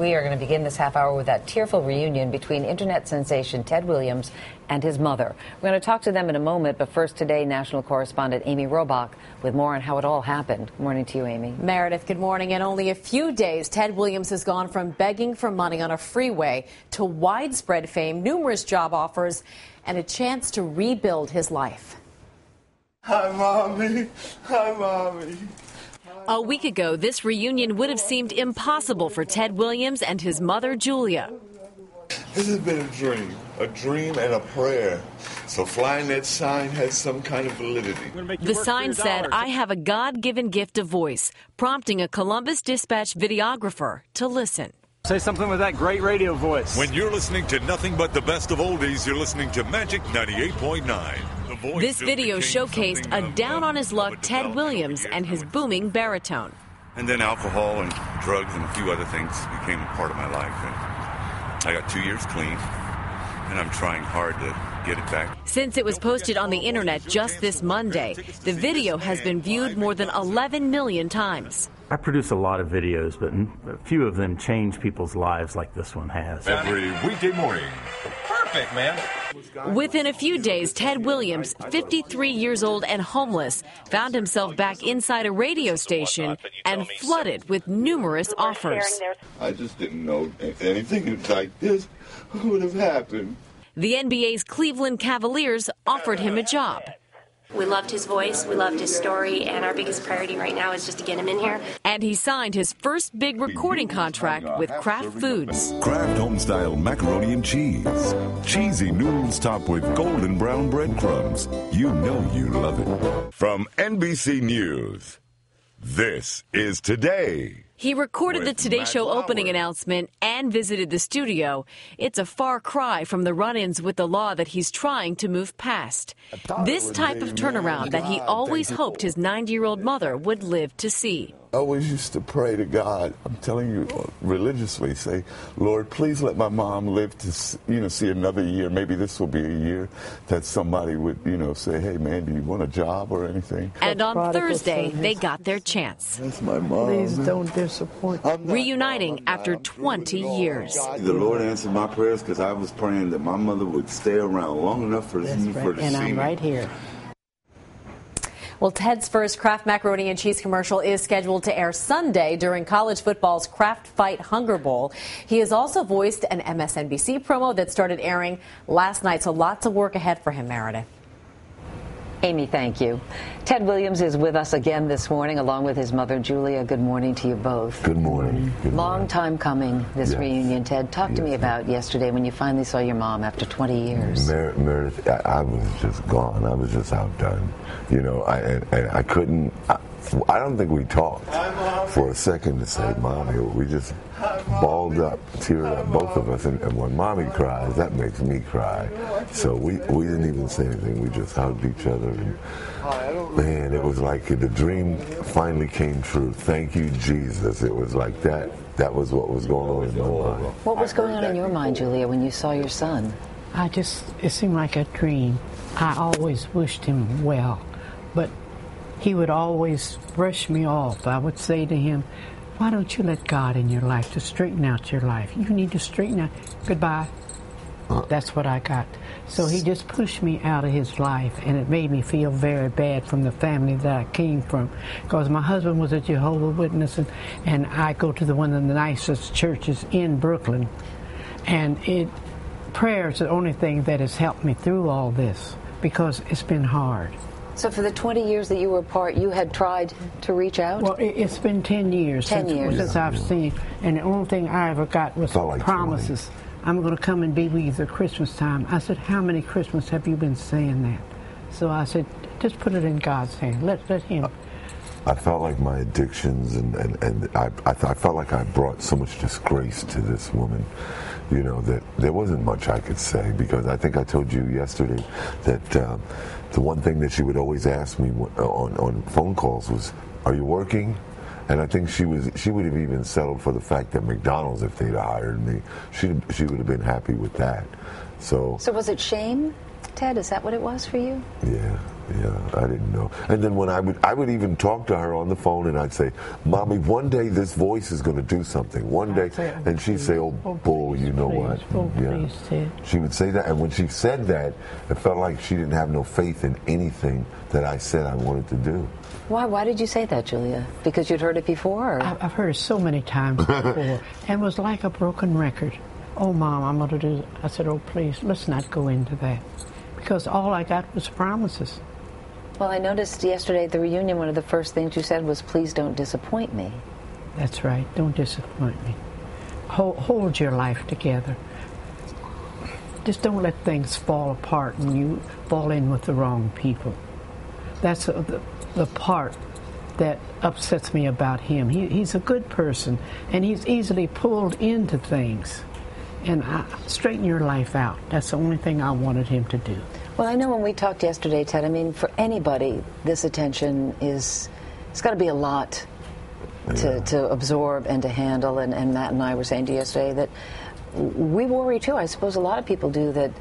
We are going to begin this half hour with that tearful reunion between internet sensation Ted Williams and his mother. We're going to talk to them in a moment, but first today, national correspondent Amy Robach with more on how it all happened. Good morning to you, Amy. Meredith, good morning. In only a few days, Ted Williams has gone from begging for money on a freeway to widespread fame, numerous job offers, and a chance to rebuild his life. Hi, Mommy. Hi, Mommy. A week ago, this reunion would have seemed impossible for Ted Williams and his mother, Julia. This has been a dream and a prayer. So flying that sign has some kind of validity. The sign said, "I have a God-given gift of voice," prompting a Columbus Dispatch videographer to listen. Say something with that great radio voice. When you're listening to nothing but the best of oldies, you're listening to Magic 98.9. This video showcased a down-on-his-luck Ted Williams and his booming baritone. And then alcohol and drugs and a few other things became a part of my life. And I got 2 years clean, and I'm trying hard to get it back. Since it was posted on the internet just this Monday, the video has been viewed more than 11 million times. I produce a lot of videos, but a few of them change people's lives like this one has. Every weekday morning. Perfect, man. Within a few days, Ted Williams, 53 years old and homeless, found himself back inside a radio station and flooded with numerous offers. I just didn't know anything like this would have happened. The NBA's Cleveland Cavaliers offered him a job. We loved his voice, we loved his story, and our biggest priority right now is just to get him in here. And he signed his first big recording contract with Kraft Foods. Kraft home-style macaroni and cheese. Cheesy noodles topped with golden brown breadcrumbs. You know you love it. From NBC News, this is Today. He recorded the Today Show opening announcement and visited the studio. It's a far cry from the run-ins with the law that he's trying to move past. This type of turnaround that he always hoped his 90-year-old mother would live to see. I always used to pray to God. I'm telling you, religiously, say, Lord, please let my mom live to, see another year. Maybe this will be a year that somebody would, say, hey, man, do you want a job or anything? And on Thursday, they got their chance. That's my mom. Please don't disappoint. Reuniting after 20 years. The Lord answered my prayers because I was praying that my mother would stay around long enough for her to see me. And I'm right here. Well, Ted's first Kraft macaroni and cheese commercial is scheduled to air Sunday during college football's Kraft Fight Hunger Bowl. He has also voiced an MSNBC promo that started airing last night, so lots of work ahead for him, Meredith. Amy, thank you. Ted Williams is with us again this morning, along with his mother, Julia. Good morning to you both. Good morning. Good Long morning. time coming, this reunion. Ted, talk to me about yesterday when you finally saw your mom after 20 years. Meredith, I was just gone. I was just outdone. I couldn't. I don't think we talked for a second to say, Mommy. We just balled up, teared up, both of us. And when Mommy cries, that makes me cry. So we didn't even say anything. We just hugged each other. And, man, it was like the dream finally came true. Thank you, Jesus. It was like that. That was what was going on in my mind. What was going on in your mind, Julia, when you saw your son? It seemed like a dream. I always wished him well, but he would always brush me off. I would say to him, why don't you let God in your life to straighten out your life? You need to straighten out. Goodbye. That's what I got. So he just pushed me out of his life, and it made me feel very bad from the family that I came from. Because my husband was a Jehovah's Witness, and I go to one of the nicest churches in Brooklyn. And prayer is the only thing that has helped me through all this, because it's been hard. So for the 20 years that you were apart, you had tried to reach out? Well, it's been 10 years since I've seen, and the only thing I ever got was promises. 20. I'm going to come and be with you at Christmas time. I said, how many Christmas have you been saying that? So I said, just put it in God's hand. Let him. I felt like my addictions, and I felt like I brought so much disgrace to this woman, that there wasn't much I could say, because I think I told you yesterday that the one thing that she would always ask me on phone calls was, are you working? And I think she would have even settled for the fact that McDonald's, if they'd hired me, she would have been happy with that. So was it shame? Ted? Is that what it was for you? Yeah, I didn't know. And then when I would even talk to her on the phone, and I'd say, "Mommy, one day this voice is going to do something. One day," and she'd say, "Oh, bull, you know what?" Please, Ted. She would say that, and when she said that, it felt like she didn't have no faith in anything that I said I wanted to do. Why did you say that, Julia? Because you'd heard it before? Or? I've heard it so many times before, and it was like a broken record. Oh, Mom, I'm going to do. I said, "Oh, please, let's not go into that," because all I got was promises. Well, I noticed yesterday at the reunion, one of the first things you said was, "Please don't disappoint me." That's right. Don't disappoint me. Hold your life together. Just don't let things fall apart and you fall in with the wrong people. That's the part that upsets me about him. He's a good person, and he's easily pulled into things. And straighten your life out. That's the only thing I wanted him to do. Well, I know when we talked yesterday, Ted, I mean, for anybody, this attention it's got to be a lot to absorb and to handle. And Matt and I were saying to you yesterday that we worry, too. I suppose a lot of people do, that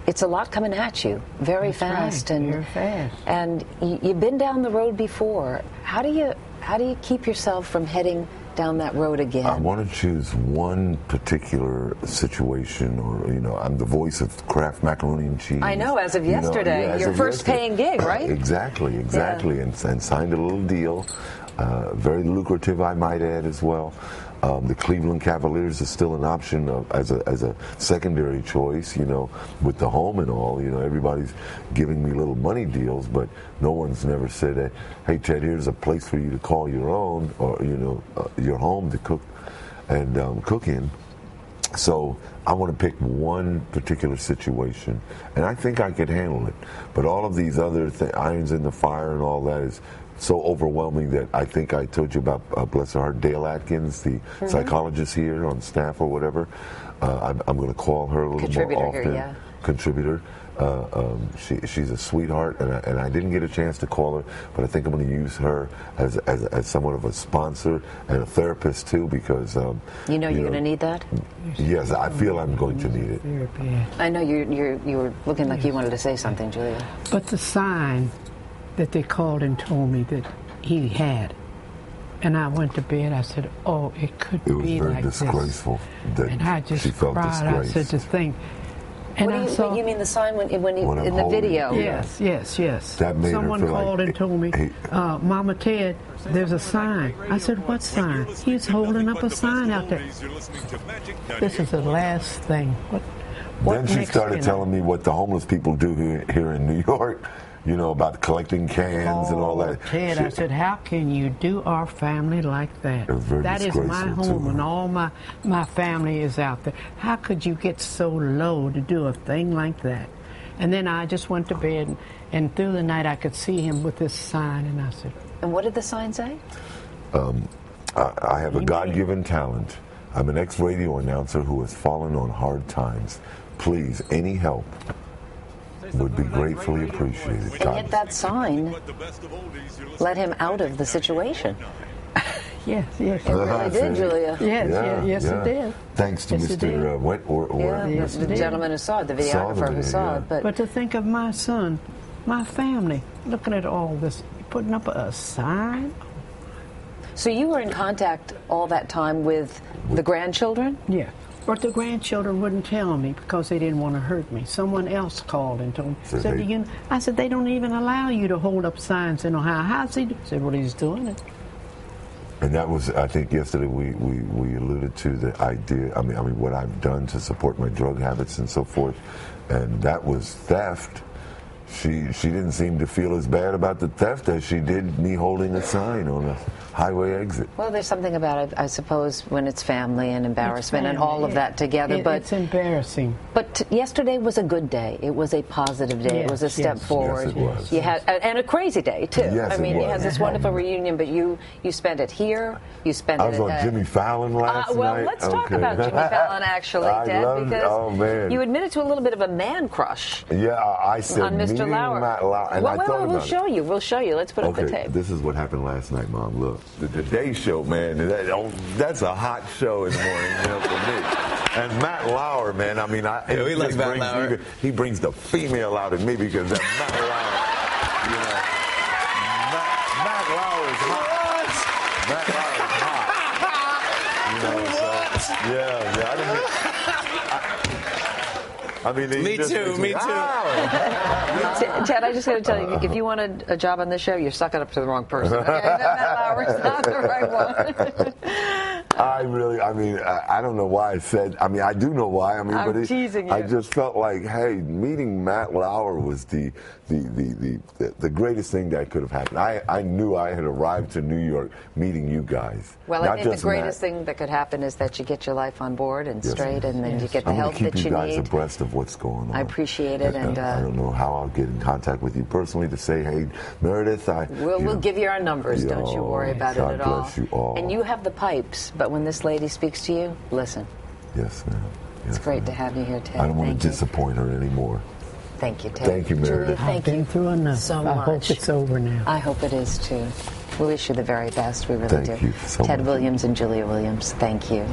it's a lot coming at you very fast. Right, and very fast. And you've been down the road before. How do you keep yourself from heading down that road again? I want to choose one particular situation, or I'm the voice of Kraft Macaroni and Cheese. I know, as of yesterday, your first paying gig, right? Exactly, yeah. and signed a little deal, very lucrative, I might add, as well. The Cleveland Cavaliers is still an option as a secondary choice, with the home and all. Everybody's giving me little money deals, but no one's never said, "Hey, Ted, here's a place for you to call your own, or your home to cook in." So I want to pick one particular situation, and I think I could handle it. But all of these other irons in the fire and all that is so overwhelming that I think I told you about, bless her heart, Dale Atkins, the psychologist here on staff or whatever. I'm going to call her a little more often. Here, yeah. Contributor. She's a sweetheart, and I didn't get a chance to call her, but I think I'm going to use her as somewhat of a sponsor and a therapist too, because you're going to need that. Yes, I feel I'm going to need it. I know you were looking like you wanted to say something, Julia. But the sign that they called and told me that he had, and I went to bed. I said, "Oh, it could be like this." It was very disgraceful. And I just cried. I said, "To think." And you mean the sign when in the video? Yes. That made Someone her feel called and told me, "Mama Ted, there's a sign." I said, "What sign?" He's holding up a sign out there. This is the last thing. Then she started telling me what the homeless people do here in New York. About collecting cans and all that. Ted, I said, "How can you do our family like that? That is my home, and all my family is out there. How could you get so low to do a thing like that?" And then I just went to bed, and through the night I could see him with this sign, and I said... And what did the sign say? I have a God-given talent. I'm an ex-radio announcer who has fallen on hard times. Please, any help would be gratefully appreciated. And yet that sign let him out of the situation. Yes. It really did, Julia. Yes, it did. Thanks to Mr. Wentworth. Yes, the gentleman who saw it, the videographer who saw it. But to think of my son, my family, looking at all this, putting up a sign. So you were in contact all that time with the grandchildren? Yeah. But the grandchildren wouldn't tell me because they didn't want to hurt me. Someone else called and told me. I said, "They don't even allow you to hold up signs in Ohio. How's he do?" I said, "Well, he's doing it." And that was, I think, yesterday we alluded to the idea. I mean, what I've done to support my drug habits and so forth, and that was theft. She didn't seem to feel as bad about the theft as she did me holding a sign on a highway exit. Well, there's something about it, I suppose, when it's family and embarrassment and all of that together. But it's embarrassing. But yesterday was a good day. It was a positive day. It was a step forward. Yes, it was. You had and a crazy day too. Yes, I mean, you had this wonderful reunion, but you spent it here. You spent it. I was on Jimmy Fallon last well, night. let's talk about Jimmy Fallon actually, Dad, because you admitted to a little bit of a man crush. Yeah, I said on Mr. Lauer. We'll show you. We'll show you. Let's put up the tape. This is what happened last night, Mom. Look, the Today Show, man. That's a hot show in the morning, for me. And Matt Lauer, man, I mean, we like Matt Lauer. He brings the female out in me because that Matt Lauer, you know, Matt Lauer is hot. Matt Lauer is hot. You know, so, yeah, I mean, me too. Ted, I just got to tell you, if you want a job on this show, you're sucking up to the wrong person. Okay? Matt Lauer's not the right one. I don't know why I said, I do know why. I'm teasing you. I just felt like, hey, meeting Matt Lauer was the greatest thing that could have happened. I knew I had arrived to New York meeting you guys. Well, I think the greatest thing that could happen is that you get your life on board and straight, and then you get the help that you need. I'm going to keep you guys abreast of what's going on. I appreciate it. And I don't know how I'll get in contact with you personally to say, hey, Meredith, we'll give you our numbers. Don't you worry about it at all. God bless you all. And you have the pipes, but when this lady speaks to you, listen. Yes, ma'am. It's great to have you here, Ted. I don't want to disappoint her anymore. Thank you, Ted. Thank you, Meredith. Julia, I've been through enough. So much. I hope it's over now. I hope it is, too. We wish you the very best. We really do. Thank you so much. Ted Williams and Julia Williams, thank you.